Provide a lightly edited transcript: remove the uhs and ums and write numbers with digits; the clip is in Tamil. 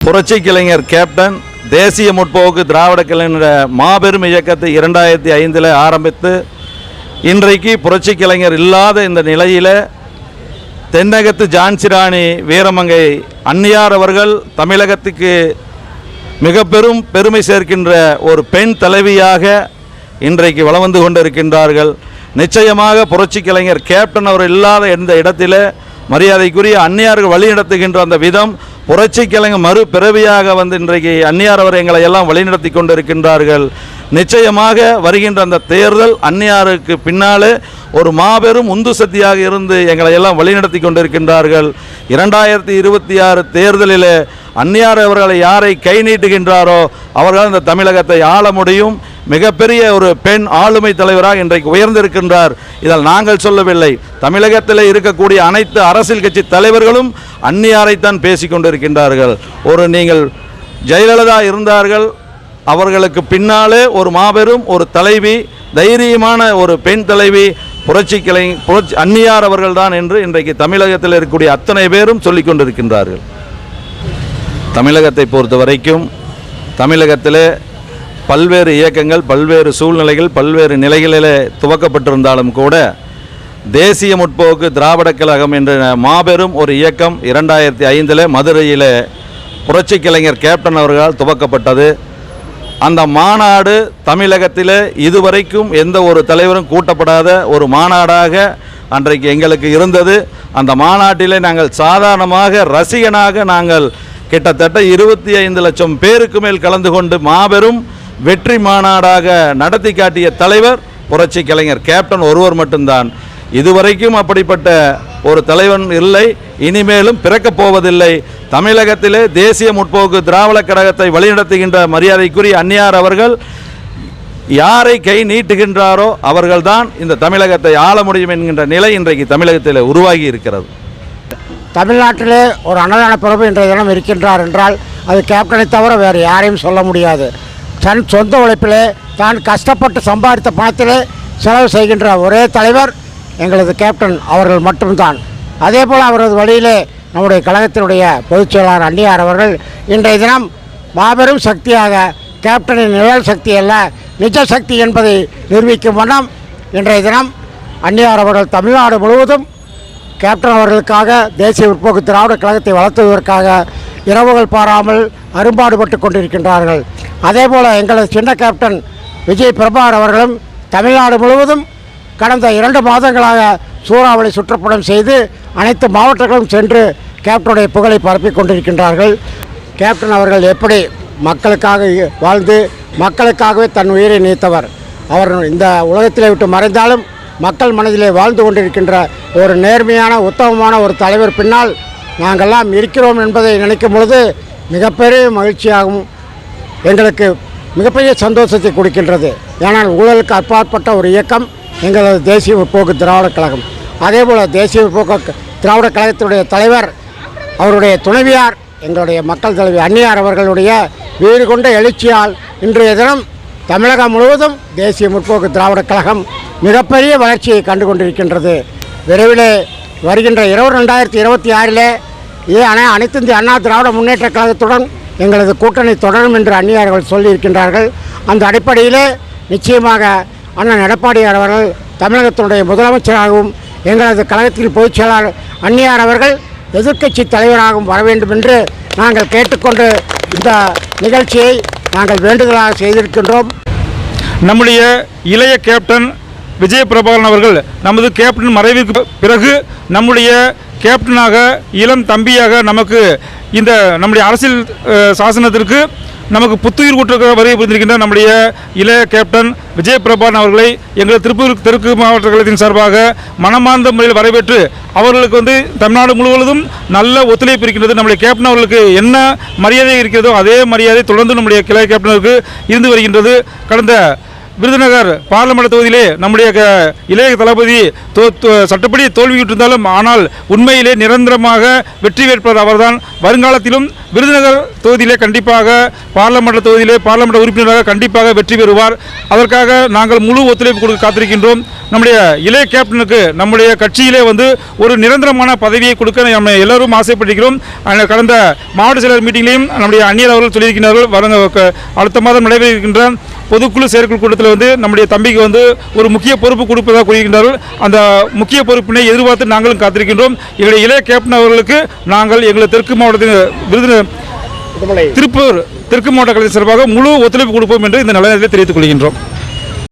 புரட்சி கலைஞர் கேப்டன் தேசிய முற்போக்கு திராவிட கலைஞர் மாபெரும் இயக்கத்தை 2005 ஆரம்பித்து இன்றைக்கு புரட்சி கலைஞர் இல்லாத இந்த நிலையில் தென்னகத்து ஜான்சிராணி வீரமங்கை அன்னியார் அவர்கள் தமிழகத்துக்கு மிக பெருமை சேர்க்கின்ற ஒரு பெண் தலைவியாக இன்றைக்கு வலம் வந்து கொண்டிருக்கின்றார்கள். நிச்சயமாக புரட்சி கலைஞர் கேப்டன் அவர் இல்லாத எந்த இடத்திலே மரியாதைக்குரிய அன்னியார்கள் வழிநடத்துகின்ற அந்த விதம் புரட்சி கலைஞர் மறு பிறவியாக வந்து இன்றைக்கு அன்னியார் அவர் எங்களை எல்லாம் வழிநடத்தி கொண்டிருக்கின்றார்கள். நிச்சயமாக வருகின்ற அந்த தேர்தல் அன்னியாருக்கு பின்னாலே ஒரு மாபெரும் உந்து சக்தியாக இருந்து எங்களை எல்லாம் வழிநடத்தி கொண்டிருக்கின்றார்கள். 2026 தேர்தலில் அன்னியார் அவர்களை யாரை கை நீட்டுகின்றாரோ அவர்கள் இந்த தமிழகத்தை ஆள முடியும். மிகப்பெரிய ஒரு பெண் ஆளுமை தலைவராக இன்றைக்கு உயர்ந்திருக்கின்றார். இதில் நாங்கள் சொல்லவில்லை, தமிழகத்தில் இருக்கக்கூடிய அனைத்து அரசியல் கட்சி தலைவர்களும் அன்னியாரைத்தான் பேசிக்கொண்டிருக்கின்றார்கள். நீங்கள் ஜெயலலிதா இருந்தார்கள், அவர்களுக்கு பின்னாலே ஒரு மாபெரும் ஒரு தலைவி, தைரியமான ஒரு பெண் தலைவி புரட்சி அன்னியார் அவர்கள்தான் என்று இன்றைக்கு தமிழகத்தில் இருக்கக்கூடிய அத்தனை பேரும் சொல்லிக் கொண்டிருக்கின்றார்கள். தமிழகத்தை பொறுத்த வரைக்கும் தமிழகத்தில் பல்வேறு இயக்கங்கள், பல்வேறு சூழ்நிலைகள், பல்வேறு நிலைகளிலே துவக்கப்பட்டிருந்தாலும் கூட தேசிய முற்போக்கு திராவிட கழகம் என்ற மாபெரும் ஒரு இயக்கம் 2005 மதுரையில் புரட்சி கலைஞர் கேப்டன் அவர்களால் துவக்கப்பட்டது. அந்த மாநாடு தமிழகத்தில் இதுவரைக்கும் எந்த ஒரு தலைவரும் கூட்டப்படாத ஒரு மாநாடாக அன்றைக்கு எங்களுக்கு இருந்தது. அந்த மாநாட்டிலே நாங்கள் சாதாரணமாக ரசிகனாக நாங்கள் கிட்டத்தட்ட 25 லட்சம் பேருக்கு மேல் கலந்து கொண்டு மாபெரும் வெற்றி மாநாடாக நடத்தி காட்டிய தலைவர் புரட்சி கலைஞர் கேப்டன் ஒருவர் மட்டும்தான். இதுவரைக்கும் அப்படிப்பட்ட ஒரு தலைவன் இல்லை, இனிமேலும் பிறக்கப் போவதில்லை. தமிழகத்திலே தேசிய முற்போக்கு திராவிட கழகத்தை வழிநடத்துகின்ற மரியாதைக்குரிய அன்னியார் அவர்கள் யாரை கை நீட்டுகின்றாரோ அவர்கள்தான் இந்த தமிழகத்தை ஆள முடியும் என்கின்ற நிலை இன்றைக்கு தமிழகத்தில் உருவாகி இருக்கிறது. தமிழ்நாட்டிலே ஒரு அன்னதான பிரபு இன்றைய தினம் இருக்கின்றார் என்றால் அது கேப்டனை தவிர வேறு யாரையும் சொல்ல முடியாது. தன் சொந்த உழைப்பிலே தான் கஷ்டப்பட்டு சம்பாதித்த பணத்திலே செலவு செய்கின்ற ஒரே தலைவர் எங்களது கேப்டன் அவர்கள் மட்டும்தான். அதே போல் அவரது வழியிலே நம்முடைய கழகத்தினுடைய பொதுச் செயலாளர் அன்னியார் அவர்கள் இன்றைய தினம் மாபெரும் சக்தியாக கேப்டனின் நிழல் சக்தி அல்ல நிஜ சக்தி என்பதை நிரூபிக்கும் வண்ணம் இன்றைய தினம் அன்னியார் அவர்கள் தமிழ்நாடு முழுவதும் கேப்டன் அவர்களுக்காக தேசிய முற்போக்கு திராவிட கழகத்தை வளர்த்துவதற்காக இரவுகள் பாராமல் அரும்பாடுபட்டு கொண்டிருக்கின்றார்கள். அதேபோல் எங்களது சின்ன கேப்டன் விஜய் பிரபாகர் அவர்களும் தமிழ்நாடு முழுவதும் கடந்த 2 மாதங்களாக சூறாவளி சுற்றுப்படம் செய்து அனைத்து மாவட்டங்களும் சென்று கேப்டனுடைய புகழை பரப்பிக் கொண்டிருக்கின்றார்கள். கேப்டன் அவர்கள் எப்படி மக்களுக்காக வாழ்ந்து மக்களுக்காகவே தன் உயிரை நீத்தவர். அவர் இந்த உலகத்திலே விட்டு மறைந்தாலும் மக்கள் மனதிலே வாழ்ந்து கொண்டிருக்கின்ற ஒரு நேர்மையான உத்தமமான ஒரு தலைவர் பின்னால் நாங்கள்லாம் இருக்கிறோம் என்பதை நினைக்கும் பொழுது மிகப்பெரிய மகிழ்ச்சியாகவும் எங்களுக்கு மிகப்பெரிய சந்தோஷத்தை கொடுக்கின்றது. ஏனால் ஊழலுக்கு அப்பாற்பட்ட ஒரு இயக்கம் எங்களது தேசிய முற்போக்கு திராவிட கழகம். அதேபோல் தேசிய முற்போக்கு திராவிட கழகத்தினுடைய தலைவர் அவருடைய துணைவியார் எங்களுடைய மக்கள் தலைவி அன்னியார் அவர்களுடைய வீறு கொண்ட எழுச்சியால் இன்றைய தினம் தமிழகம் முழுவதும் தேசிய முற்போக்கு திராவிட கழகம் மிகப்பெரிய வளர்ச்சியை கண்டு கொண்டிருக்கின்றது. விரைவில் வருகின்ற 2026 இதே அனைத்து இந்திய அண்ணா திராவிட முன்னேற்ற கழகத்துடன் எங்களது கூட்டணி தொடரும் என்று அன்னியார்கள் சொல்லியிருக்கின்றார்கள். அந்த அடிப்படையிலே நிச்சயமாக அண்ணன் எடப்பாடியார் அவர்கள் தமிழகத்தினுடைய முதலமைச்சராகவும் எங்களது கழகத்தின் பொதுச் செயலாளர் அன்னியார் அவர்கள் எதிர்க்கட்சி தலைவராகவும் வர வேண்டும் என்று நாங்கள் கேட்டுக்கொண்டு இந்த நிகழ்ச்சியை நாங்கள் வேண்டுதலாக செய்திருக்கின்றோம். நம்முடைய இளைய கேப்டன் விஜய் பிரபாகரன் அவர்கள் நமது கேப்டன் மறைவுக்கு பிறகு நம்முடைய கேப்டனாக இளம் தம்பியாக நமக்கு இந்த நம்முடைய அரசியல் சாசனத்திற்கு நமக்கு புத்துயிர் கூட்ட வருகை புரிந்திருக்கின்ற நம்முடைய இளைய கேப்டன் விஜய் பிரபாகரன் அவர்களை எங்கள் திருப்பூர் தெற்கு மாவட்ட கழகத்தின் சார்பாக மனமார்ந்த முறையில் வரவேற்று அவர்களுக்கு தமிழ்நாடு முழுவதும் நல்ல ஒத்துழைப்பு இருக்கின்றது. நம்முடைய கேப்டன் அவர்களுக்கு என்ன மரியாதை இருக்கிறதோ அதே மரியாதை தொடர்ந்து நம்முடைய கிளை கேப்டனுக்கு இருந்து வருகின்றது. கடந்த விருதுநகர் பாராளுமன்ற தொகுதியிலே நம்முடைய இளைய தளபதி சட்டப்படி தோல்வியுற்றிருந்தாலும் ஆனால் உண்மையிலே நிரந்தரமாக வெற்றி வேட்பாளர் அவர்தான். வருங்காலத்திலும் விருதுநகர் தொகுதியிலே கண்டிப்பாக பாராளுமன்ற உறுப்பினராக கண்டிப்பாக வெற்றி பெறுவார். அதற்காக நாங்கள் முழு ஒத்துழைப்பு கொடுக்க காத்திருக்கின்றோம். நம்முடைய இளைய கேப்டனுக்கு நம்முடைய கட்சியிலே ஒரு நிரந்தரமான பதவியை கொடுக்க நம்ம எல்லோரும் ஆசைப்பட்டிருக்கிறோம். கடந்த மாவட்ட செயலர் மீட்டிங்லையும் நம்முடைய அந்நியர் அவர்கள் சொல்லியிருக்கிறார்கள். அடுத்த மாதம் நடைபெற இருக்கின்ற பொதுக்குழு செயற்குழு கூட்டத்தில் நம்முடைய தம்பிக்கு ஒரு முக்கிய பொறுப்பு கொடுப்பதாக கூறுகின்றார்கள். அந்த முக்கிய பொறுப்பினை எதிர்பார்த்து நாங்களும் காத்திருக்கின்றோம். எங்களுடைய இளைய கேப்டன் அவர்களுக்கு நாங்கள் எங்கள் தெற்கு மாவட்டத்தின் திருப்பூர் தெற்கு மாவட்ட கழகத்தின் சார்பாக முழு ஒத்துழைப்பு கொடுப்போம் என்று இந்த நிலையத்தில் தெரிவித்துக் கொள்கின்றோம்.